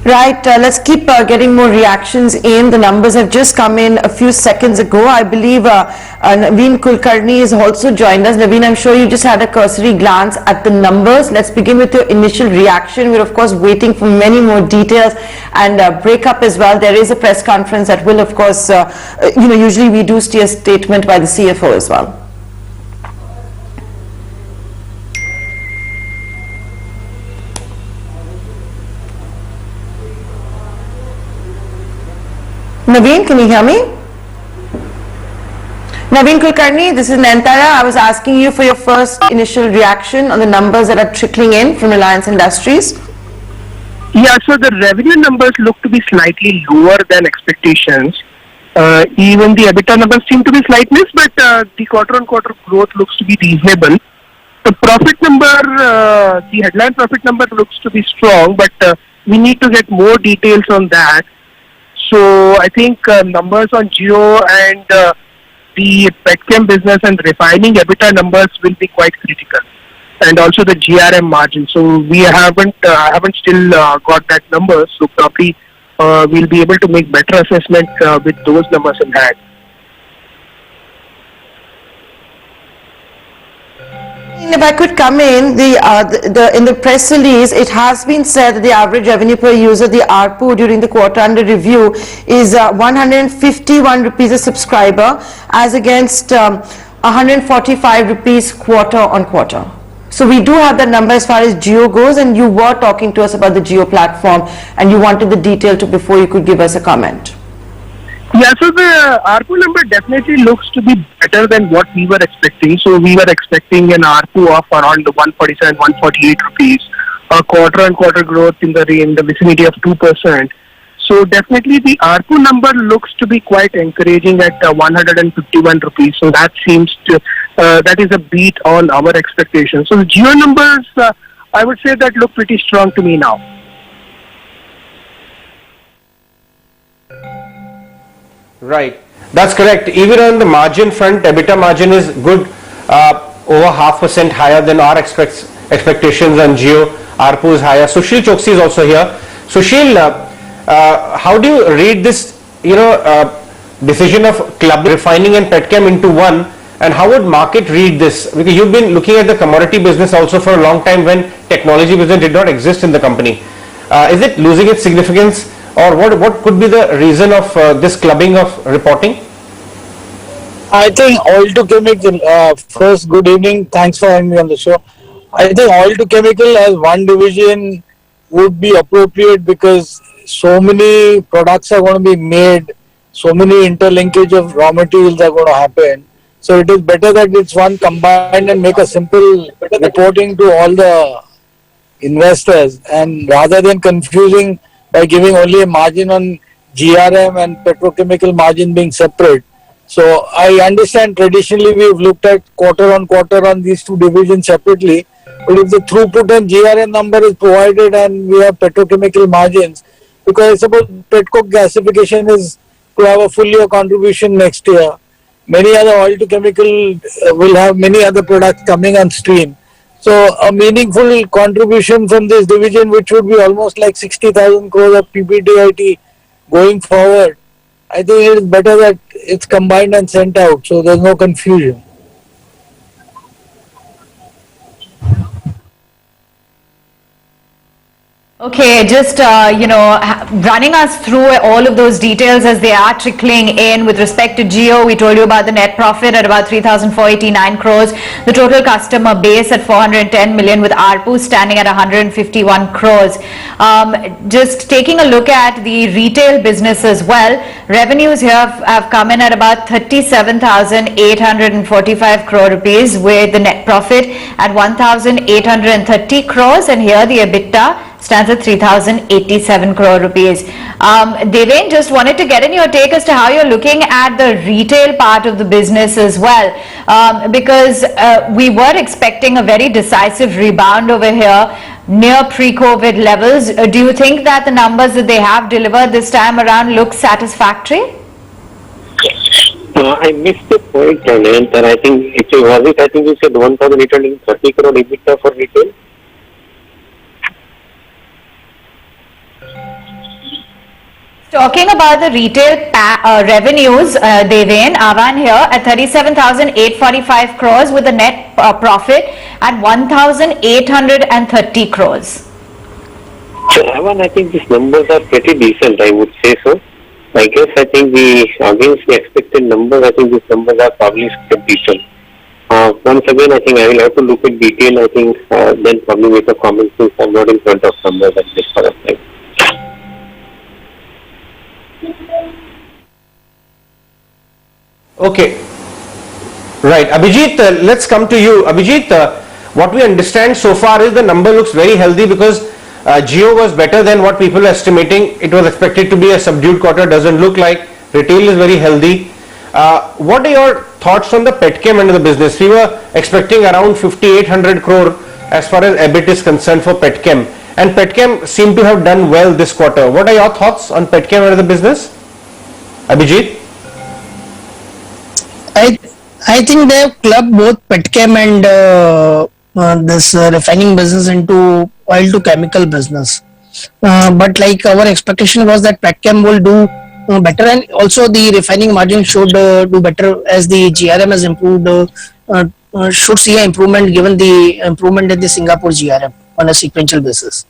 Right, let's keep getting more reactions in. The numbers have just come in a few seconds ago. I believe Naveen Kulkarni has also joined us. Naveen, I'm sure you just had a cursory glance at the numbers. Let's begin with your initial reaction. We're of course waiting for many more details and breakup as well. There is a press conference that will of course, usually we do see a statement by the CFO as well. Naveen, can you hear me? Naveen Kulkarni, this is Nayantara. I was asking you for your first initial reaction on the numbers that are trickling in from Reliance Industries. Yeah, so the revenue numbers look to be slightly lower than expectations. Even the EBITDA numbers seem to be slight miss, but the quarter-on-quarter growth looks to be reasonable. The profit number, the headline profit number looks to be strong, but we need to get more details on that. So I think numbers on Jio and the petchem business and refining EBITDA numbers will be quite critical, and also the GRM margin. So we haven't still got that number. So probably we'll be able to make better assessment with those numbers in hand. If I could come in, in the press release, it has been said that the average revenue per user, the ARPU during the quarter under review is 151 rupees a subscriber as against 145 rupees quarter on quarter. So we do have that number as far as Jio goes, and you were talking to us about the Jio platform and you wanted the detail before you could give us a comment. Yeah, so the ARPU number definitely looks to be better than what we were expecting. So we were expecting an ARPU of around 147, 148 rupees, a quarter-on-quarter growth in the vicinity of 2%. So definitely the ARPU number looks to be quite encouraging at 151 rupees. So that seems to, that is a beat on our expectations. So the Jio numbers, I would say that look pretty strong to me now. Right, that's correct. Even on the margin front, EBITDA margin is good, over 0.5% higher than our expectations on Jio. ARPU is higher. Sushil Choksi is also here. Sushil, how do you read this, decision of club refining and petchem into one, and how would market read this? Because you've been looking at the commodity business also for a long time when technology business did not exist in the company. Is it losing its significance? Or what could be the reason of this clubbing of reporting? I think oil to chemical, first good evening, thanks for having me on the show. I think oil to chemical as one division would be appropriate because so many products are going to be made, so many interlinkage of raw materials are going to happen. So it is better that it's one combined and make a simple reporting to all the investors, and rather than confusing by giving only a margin on GRM and petrochemical margin being separate. So I understand traditionally we've looked at quarter on quarter on these two divisions separately, but if the throughput and GRM number is provided and we have petrochemical margins, because I suppose petcoke gasification is to have a full year contribution next year. Many other oil to chemical will have many other products coming on stream. So a meaningful contribution from this division, which would be almost like 60,000 crores of PBDIT going forward, I think it is better that it's combined and sent out, so there's no confusion. Okay, just running us through all of those details as they are trickling in. With respect to Jio, we told you about the net profit at about 3,489 crores, the total customer base at 410 million with ARPU standing at 151 crores. Just taking a look at the retail business as well, revenues here have come in at about 37,845 crore rupees with the net profit at 1,830 crores, and here the EBITDA stands at 3,087 crore rupees. Deven, just wanted to get in your take as to how you're looking at the retail part of the business as well, because we were expecting a very decisive rebound over here near pre-COVID levels. Do you think that the numbers that they have delivered this time around look satisfactory? I missed the point, and I think it was it. I think you said 1,830 crore EBITDA for retail. Talking about the retail revenues, Deven, Avan here at 37,845 crores with a net profit at 1,830 crores. So, Avan, I think these numbers are pretty decent, I would say so. I guess I think against the expected numbers, I think these numbers are probably quite decent. Once again, I think I will have to look at detail, I think, then probably make a comment since I'm not in front of numbers at this point of time. Okay. Right. Abhijit, let's come to you. Abhijit, what we understand so far is the number looks very healthy because Jio was better than what people were estimating. It was expected to be a subdued quarter, doesn't look like. Retail is very healthy. What are your thoughts on the Petchem end of the business? We were expecting around 5,800 crore as far as EBIT is concerned for Petchem. And Petchem seemed to have done well this quarter. What are your thoughts on Petchem end of the business? Abhijit? I think they have clubbed both Petchem and this refining business into oil to chemical business. But like our expectation was that Petchem will do better, and also the refining margin should do better as the GRM has improved. Should see an improvement given the improvement in the Singapore GRM on a sequential basis.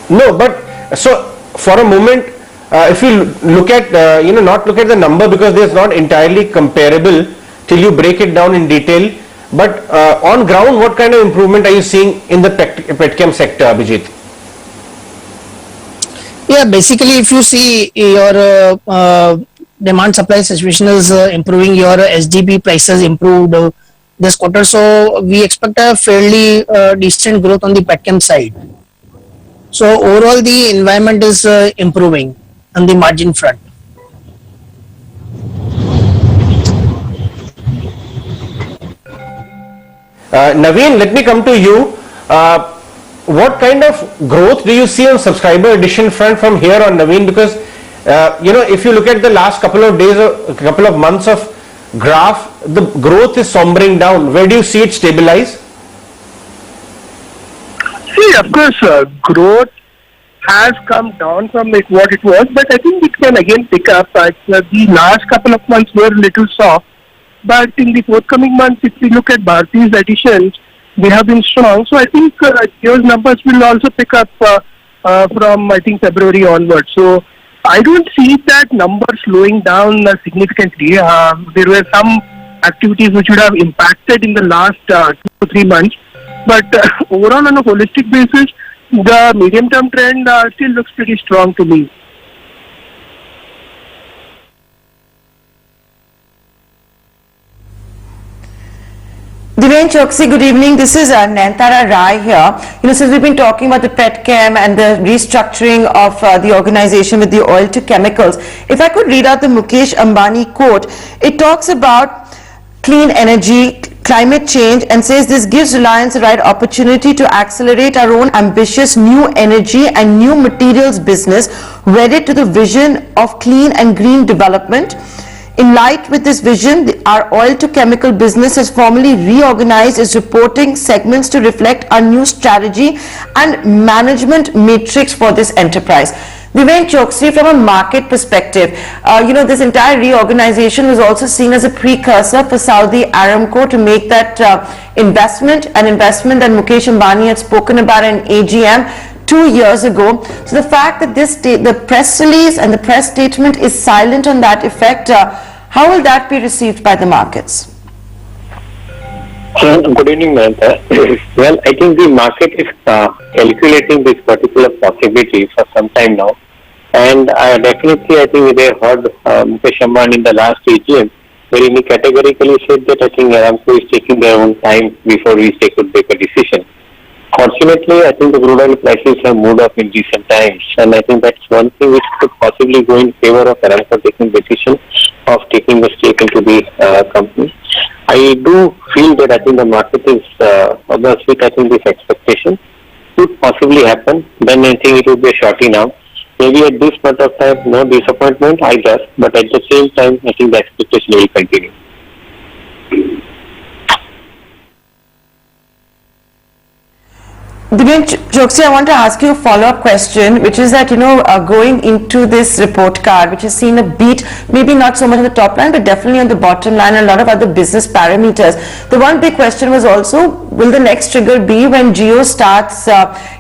No, but so for a moment, if you look at, not look at the number because it's not entirely comparable till you break it down in detail. But on ground, what kind of improvement are you seeing in the Petchem sector, Abhijit? Yeah, basically, if you see your demand supply situation is improving, your SGP prices improved this quarter, so we expect a fairly decent growth on the Petchem side. So overall, the environment is improving on the margin front. Naveen, let me come to you. What kind of growth do you see on subscriber addition front from here on, Naveen? Because if you look at the last couple of days or couple of months of graph, the growth is sombering down. Where do you see it stabilize? See, of course, growth has come down from what it was, but I think it can again pick up. The last couple of months were a little soft, but in the forthcoming months, if we look at Bharti's additions, they have been strong. So I think those numbers will also pick up from, I think, February onwards. So I don't see that number slowing down significantly. There were some activities which would have impacted in the last 2 to 3 months. But overall, on a holistic basis, the medium-term trend still looks pretty strong to me. Deven Choksi, good evening. This is Nayantara Rai here. Since we've been talking about the Petchem and the restructuring of the organization with the oil to chemicals, if I could read out the Mukesh Ambani quote, it talks about clean energy, climate change, and says this gives Reliance the right opportunity to accelerate our own ambitious new energy and new materials business wedded to the vision of clean and green development. In light with this vision, our oil to chemical business has formally reorganized its reporting segments to reflect our new strategy and management matrix for this enterprise. Deven Choksi, from a market perspective, this entire reorganization was also seen as a precursor for Saudi Aramco to make that investment that Mukesh Ambani had spoken about in AGM 2 years ago. So the fact that the press release and the press statement is silent on that effect, how will that be received by the markets? Good evening, Nayantara. Well, I think the market is calculating this particular possibility for some time now. And definitely, I think they heard Mukesh Ambani in the last AGM, wherein he categorically said that I think Aramco is taking their own time before we could make a decision. Fortunately, I think the crude oil prices have moved up in recent times, and I think that's one thing which could possibly go in favor of Aramco taking decision of taking the stake into the company. I do feel that I think the market is obsessed with, I think, this expectation could possibly happen. Then I think it would be a shorty now. Maybe at this point of time, no disappointment either, but at the same time, I think the expectation will continue. Divyen Choksi, I want to ask you a follow-up question, which is that, going into this report card, which has seen a beat, maybe not so much on the top line, but definitely on the bottom line and a lot of other business parameters. The one big question was also, will the next trigger be when Jio starts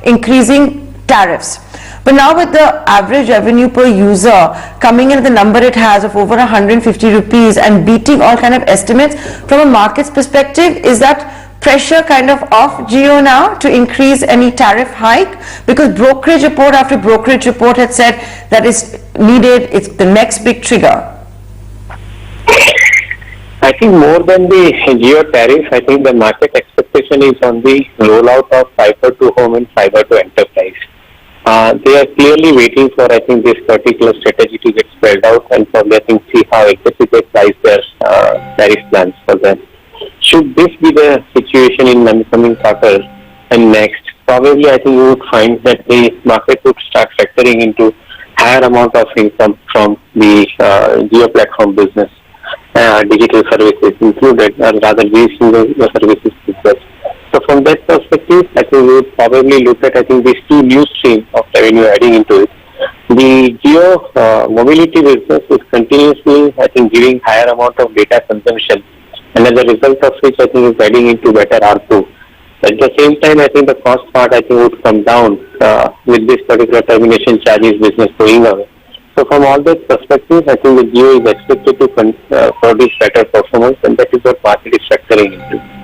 increasing tariffs? But now with the average revenue per user coming in at the number it has of over 150 rupees and beating all kind of estimates, from a market's perspective, is that pressure kind of off Jio now to increase any tariff hike? Because brokerage report after brokerage report had said that is needed, it's the next big trigger. I think more than the Jio tariff, I think the market expectation is on the rollout of fiber to home and fiber to enterprise. They are clearly waiting for, I think, this particular strategy to get spelled out and probably, I think, see how exactly they price their tariff plans for them. Should this be the situation in the coming quarter and next, probably I think you would find that the market would start factoring into higher amount of income from the Jio platform business, digital services included, or rather these the services business. So from that perspective, I think we would probably look at, I think, these two new streams of revenue adding into it. The Jio mobility business is continuously, I think, giving higher amount of data consumption, and as a result of which, I think, is adding into better ARPU. At the same time, I think the cost part, I think, would come down with this particular termination charges business going away. So from all that perspective, I think the Jio is expected to produce better performance, and that is what market is factoring into.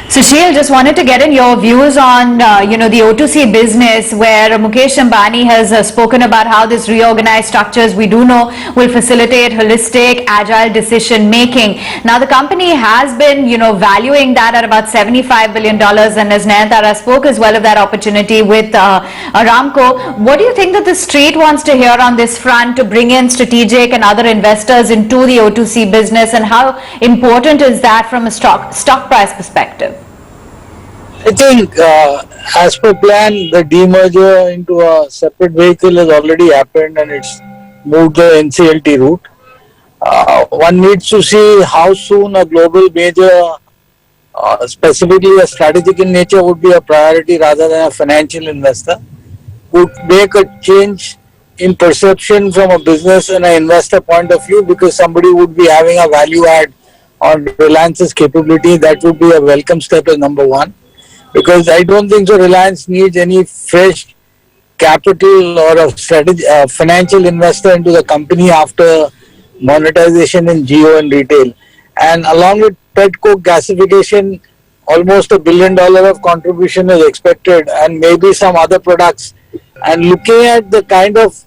Sushil, just wanted to get in your views on, the O2C business, where Mukesh Ambani has spoken about how this reorganized structures, we do know, will facilitate holistic, agile decision making. Now, the company has been, valuing that at about $75 billion, and as Nayantara spoke as well of that opportunity with Aramco. What do you think that the street wants to hear on this front to bring in strategic and other investors into the O2C business, and how important is that from a stock price perspective? I think as per plan, the demerger into a separate vehicle has already happened and it's moved the NCLT route. One needs to see how soon a global major, specifically a strategic in nature, would be a priority rather than a financial investor, would make a change in perception from a business and an investor point of view, because somebody would be having a value add on Reliance's capability. That would be a welcome step as number one. Because I don't think so Reliance needs any fresh capital or a financial investor into the company after monetization in Jio and retail. And along with petcoke gasification, almost $1 billion of contribution is expected, and maybe some other products. And looking at the kind of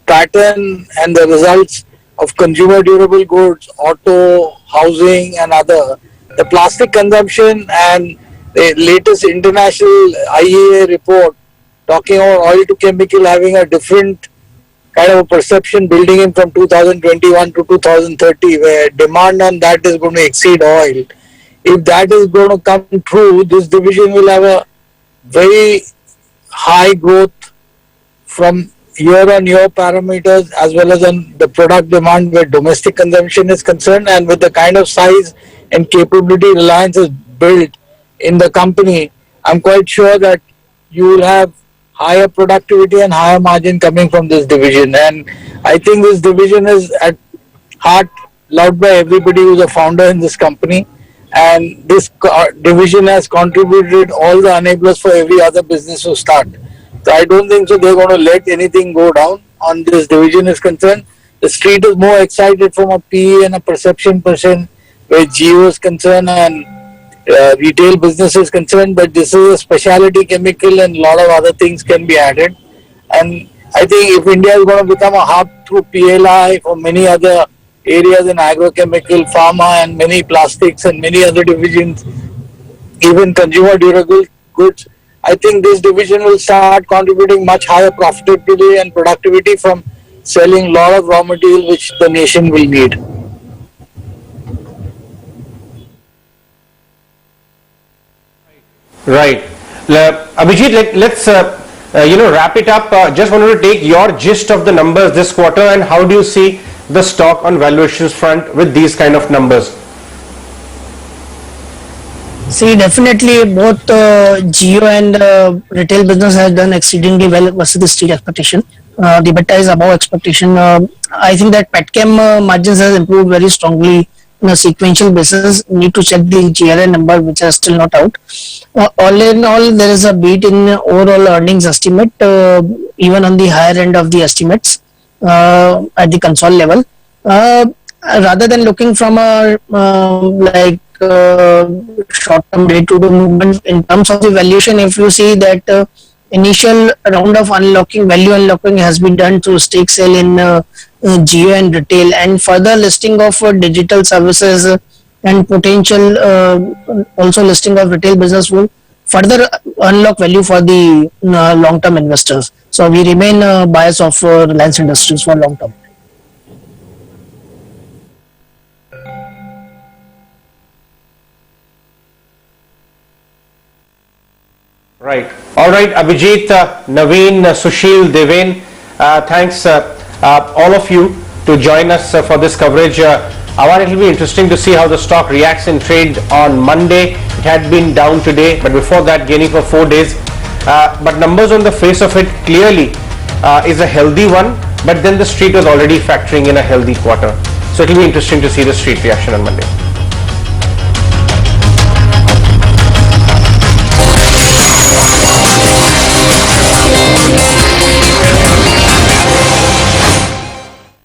pattern and the results of consumer durable goods, auto, housing and other, the plastic consumption and the latest international IEA report talking about oil to chemical having a different kind of a perception building in from 2021 to 2030, where demand on that is going to exceed oil. If that is going to come true, this division will have a very high growth from year-on-year parameters, as well as on the product demand where domestic consumption is concerned. And with the kind of size and capability Reliance has built in the company, I'm quite sure that you will have higher productivity and higher margin coming from this division. And I think this division is at heart loved by everybody who's a founder in this company. And this division has contributed all the enablers for every other business to start. So I don't think so they're going to let anything go down on this division is concerned. The street is more excited from a PE and a perception percent where Jio is concerned and retail business is concerned, but this is a specialty chemical and a lot of other things can be added. And I think if India is going to become a hub through PLI for many other areas in agrochemical, pharma and many plastics and many other divisions, even consumer durable goods, I think this division will start contributing much higher profitability and productivity from selling a lot of raw material which the nation will need. Right. Abhijit, let's wrap it up. Just wanted to take your gist of the numbers this quarter, and how do you see the stock on valuations front with these kind of numbers? See, definitely both Geo and retail business has done exceedingly well versus the street expectation. The EBITDA is above expectation. I think that Petchem margins has improved very strongly on a sequential basis. Need to check the GRA number, which are still not out. All in all, there is a beat in overall earnings estimate, even on the higher end of the estimates at the console level. Rather than looking from a short-term day-to-day movement in terms of the valuation, if you see that initial round of value unlocking has been done through stake sale in Geo and retail, and further listing of digital services and potential also listing of retail business will further unlock value for the long-term investors. So we remain biased of Reliance Industries for long-term. Right. All right, Abhijit, Naveen, Sushil, Deven, thanks all of you to join us for this coverage. Awan, it will be interesting to see how the stock reacts in trade on Monday. It had been down today, but before that gaining for 4 days. But numbers on the face of it clearly is a healthy one, but then the street was already factoring in a healthy quarter. So it will be interesting to see the street reaction on Monday.